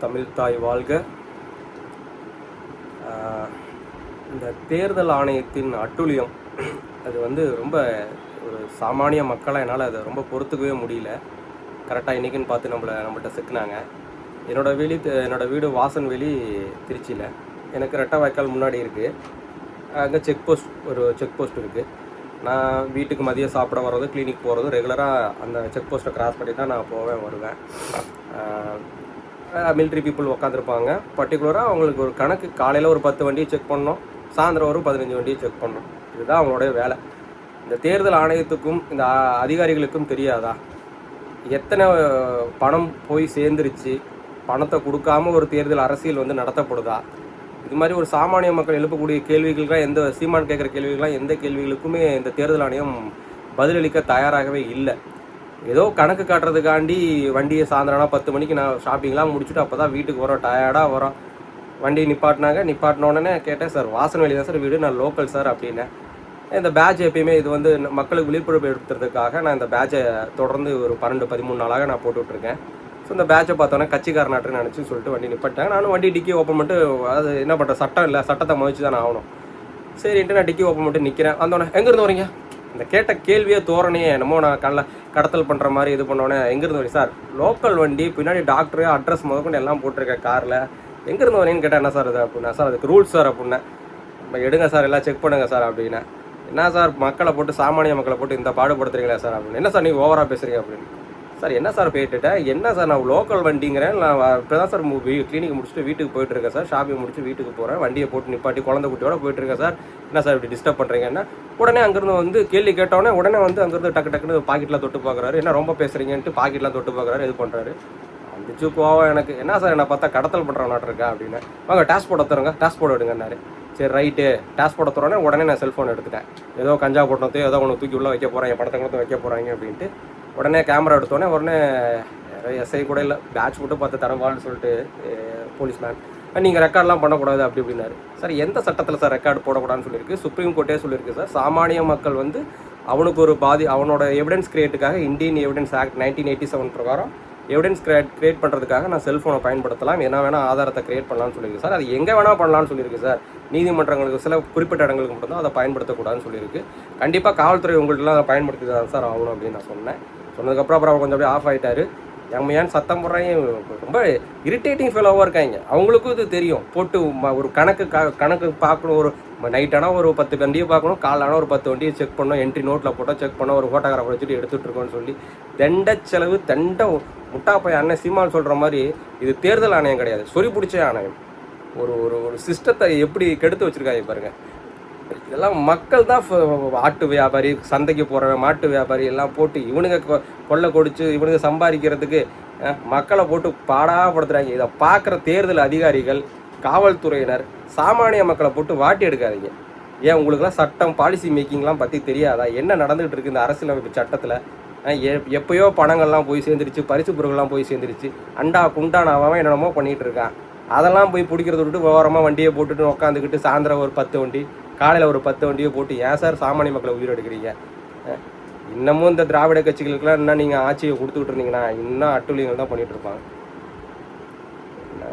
தமிழ் தாய் வாழ்க. இந்த தேர்தல் ஆணையத்தின் அட்டூழியம் அது ரொம்ப ஒரு சாமானிய மக்களாக என்னால் அதை ரொம்ப பொறுத்துக்கவே முடியல. கரெக்டாக இன்றைக்கின்னு பார்த்து நம்மள்கிட்ட சிக்கினாங்க. என்னோடய வீடு வாசன்வெளி, திருச்சியில். எனக்கு ரெட்டை வாய்க்கால் முன்னாடி இருக்குது. அங்கே செக் போஸ்ட் இருக்குது. நான் வீட்டுக்கு மதியம் சாப்பிட வர்றது, கிளினிக் போகிறது ரெகுலராக அந்த செக் போஸ்ட்டை கிராஸ் பண்ணி தான் நான் வருவேன். மிலிட்ரி பீப்புள் உட்காந்துருப்பாங்க. பர்டிகுலராக அவங்களுக்கு ஒரு கணக்கு, காலையில் ஒரு 10 வண்டியை செக் பண்ணோம், சாயந்தரம் ஒரு 15 வண்டியை செக் பண்ணோம். இதுதான் அவங்களுடைய வேலை. இந்த தேர்தல் ஆணையத்துக்கும் இந்த அதிகாரிகளுக்கும் தெரியாதா எத்தனை பணம் போய் சேர்ந்துருச்சு? பணத்தை கொடுக்காம ஒரு தேர்தல் அரசியல் நடத்தப்படுதா? இது மாதிரி ஒரு சாமானிய மக்கள் எழுப்பக்கூடிய கேள்விகளுக்கெல்லாம் சீமான் கேட்குற கேள்விகள்லாம் எந்த கேள்விகளுக்குமே இந்த தேர்தல் ஆணையம் பதிலளிக்க தயாராகவே இல்லை. ஏதோ கணக்கு காட்டுறதுக்காண்டி வண்டியை சாயந்தரம்னா 10 மணிக்கு நான் ஷாப்பிங்லாம் முடிச்சுட்டு அப்போ தான் வீட்டுக்கு வரோம், டயர்டாக வரோம். வண்டியை நிப்பாட்டின உடனே கேட்டேன், சார் வாசன்வெளி தான் சார் வீடு, நான் லோக்கல் சார் அப்படின்னேன். இந்த பேட்ச் எப்பயுமே இது மக்களுக்கு விழிப்புணர்வு எடுத்துறதுக்காக நான் இந்த பேட்சை தொடர்ந்து ஒரு 12-13 நாளாக நான் போட்டுட்ருக்கேன். ஸோ இந்த பேட்சை பார்த்தோன்னே கட்சிக்காரனாட்டுன்னு நினச்சி சொல்லிட்டு வண்டி நிப்பட்டேன். நானும் வண்டி டிக்கி ஓப்பன் பண்ணிட்டு, அது என்ன பண்ணுற, சட்டம் இல்லை, சட்டத்தை மதிச்சு தான் ஆகணும். சரின்ட்டு நான் டிக்கி ஓப்பன் பண்ணிட்டு நிற்கிறேன். வந்தோடனே எங்கேருந்து வரீங்க? இந்த கேட்ட கேள்வியே தோரணையே என்னமோ நான் கடத்தல் பண்ணுற மாதிரி இது பண்ணோடனே, எங்கேருந்து வரீங்க சார்? லோக்கல் வண்டி, பின்னாடி டாக்டரு அட்ரஸ் முதற்கொண்டு எல்லாம் போட்டிருக்கேன் காரில். எங்கேருந்து வரீங்கன்னு கேட்டால், என்ன சார் அது அப்படின்னா, சார் அதுக்கு ரூல்ஸ் சார் அப்படின்னேன். எடுங்க சார், எல்லாம் செக் பண்ணுங்க சார் அப்படின்னா. என்ன சார் சாமானிய மக்களை போட்டு இந்த பாடுபடுத்துறீங்களா சார் அப்படின்னு. என்ன சார் நீங்கள் ஓவராக பேசுகிறீங்க அப்படின்னு. சார் என்ன சார் போயிட்டுட்டேன், என்ன சார் நான் லோக்கல் வண்டிங்கிறேன், நான் இப்போ தான் சார் கிளினிக் முடிச்சுட்டு வீட்டுக்கு போயிட்டுருக்கேன் சார், ஷாப்பிங் முடிச்சு வீட்டுக்கு போகிறேன், வண்டியை போட்டு நிப்பாட்டி குழந்தை குட்டியோட போயிட்டுருக்கேன் சார், என்ன சார் இப்படி டிஸ்டர்ப் பண்ணுறீங்கன்னா. உடனே அங்கேருந்து கேள்வி கேட்டோடனே உடனே அங்கேருந்து டக்குன்னு பாக்கெட்டில் தொட்டு பார்க்குறாரு. என்ன ரொம்ப பேசுகிறீங்கன்ட்டு பாக்கெட்லாம் தொட்டு பார்க்குறாரு, இது பண்ணுறாரு. அடிச்சு போவோம் எனக்கு. என்ன சார் என்ன பார்த்தா கடத்தல் பண்ணுறவனாட்டிருக்கா அப்படின்னு. வாங்க டாஸ் போட தருங்க, டாஸ் போட விடுங்கன்னாரு. சரி ரைட்டு, டாஸ் போட தரோடனே உடனே நான் செல்ஃபோன் எடுத்துட்டேன். ஏதோ கஞ்சா போட்டோத்தையோ ஏதோ ஒன்று தூக்கி உள்ளே வைக்க போகிறேன், என் படத்தை கூட வைக்க போகிறாங்க அப்படின்ட்டு உடனே கேமரா உடனே எஸ்ஐ கூட இல்லை, பேட்ச் மட்டும் பார்த்து தரவான்னு சொல்லிட்டு போலீஸ்மேன், நீங்கள் ரெக்கார்ட்லாம் பண்ணக்கூடாது அப்படி அப்படின்னாரு. சார் எந்த சட்டத்தில் சார் ரெக்கார்டு போடக்கூடாதுன்னு சொல்லியிருக்கு? சுப்ரீம் கோர்ட்டே சொல்லியிருக்கு சார். சாமானிய மக்கள் அவனுக்கு ஒரு அவனோட எவிடன்ஸ் கிரியேட்டுக்காக இந்தியன் எவிடன்ஸ் ஆக்ட் 1987 பிரகாரம் எவிடன்ஸ் கிரியேட் பண்ணுறதுக்காக நான் செல்ஃபோனை பயன்படுத்தலாம், என்ன வேணால் ஆதாரத்தை கிரியேட் பண்ணலாம்னு சொல்லியிருக்கு சார். அது எங்கே வேணால் பண்ணலான்னு சொல்லியிருக்கு சார். நீதிமன்றங்களுக்கு சில குறிப்பிட்ட இடங்களுக்கு மட்டும்தான் அதை பயன்படுத்தக்கூடாதுன்னு சொல்லியிருக்கு. கண்டிப்பாக காவல்துறை உங்கள்கிட்டலாம் அதை பயன்படுத்தி தான் சார் ஆகணும் அப்படின்னு நான் சொன்னதுக்கப்புறம் அவர் கொஞ்சம் அப்படியே ஆஃப் ஆகிட்டார். ஏன் சத்தம் போடுறாங்க, ரொம்ப இரிட்டேட்டிங் ஃபெலோவாக இருக்காங்க. அவங்களுக்கும் இது தெரியும். போட்டு ஒரு கணக்கு பார்க்கணும். ஒரு நைட்டானால் ஒரு 10 வண்டியை பார்க்கணும், காலையான ஒரு 10 வண்டியை செக் பண்ணோம், என்ட்ரி நோட்டில் போட்டால் செக் பண்ணோம், ஒரு ஃபோட்டோகிராஃபர் வச்சுட்டு எடுத்துகிட்டு இருக்கோன்னு சொல்லி செலவு முட்டாப்பை அண்ணன் சீமான் சொல்கிற மாதிரி இது தேர்தல் ஆணையம் கிடையாது, சொறி பிடிச்ச ஆணையம். ஒரு ஒரு சிஸ்டத்தை எப்படி கெடுத்து வச்சுருக்காங்க பாருங்கள். இதெல்லாம் மக்கள் தான் ஆட்டு வியாபாரி, சந்தைக்கு போகிறவன், மாட்டு வியாபாரி எல்லாம் போட்டு இவனுங்க கொள்ளை கொடிச்சு இவனுங்க சம்பாதிக்கிறதுக்கு மக்களை போட்டு பாடாப்படுத்துகிறாங்க. இதை பார்க்குற தேர்தல் அதிகாரிகள், காவல்துறையினர் சாமானிய மக்களை போட்டு வாட்டி எடுக்காதீங்க. ஏன் உங்களுக்குலாம் சட்டம், பாலிசி மேக்கிங்லாம் பற்றி தெரியாதா? என்ன நடந்துகிட்டு இருக்குது இந்த அரசியலமைப்பு சட்டத்தில்? எப்போயோ பணங்கள்லாம் போய் சேர்ந்துருச்சு, பரிசு பொருள்லாம் போய் சேர்ந்துருச்சு, அண்டா குண்டானாவான் என்னென்னமோ பண்ணிகிட்டு இருக்கான். அதெல்லாம் போய் பிடிக்கிறத விட்டு ஓரமாக வண்டியை போட்டுட்டு உட்காந்துக்கிட்டு சாயந்தரம் ஒரு 10 வண்டி, காலையில் ஒரு 10 வண்டியை போட்டு ஏன் சார் சாமானிய மக்களை உயிர் எடுக்கிறீங்க? இன்னமும் இந்த திராவிட கட்சிகளுக்கெல்லாம் இன்னும் நீங்கள் ஆட்சியை கொடுத்துக்கிட்டு இருந்தீங்கன்னா இன்னும் அட்டூழியங்கள் தான் பண்ணிகிட்டு இருப்பாங்க. என்ன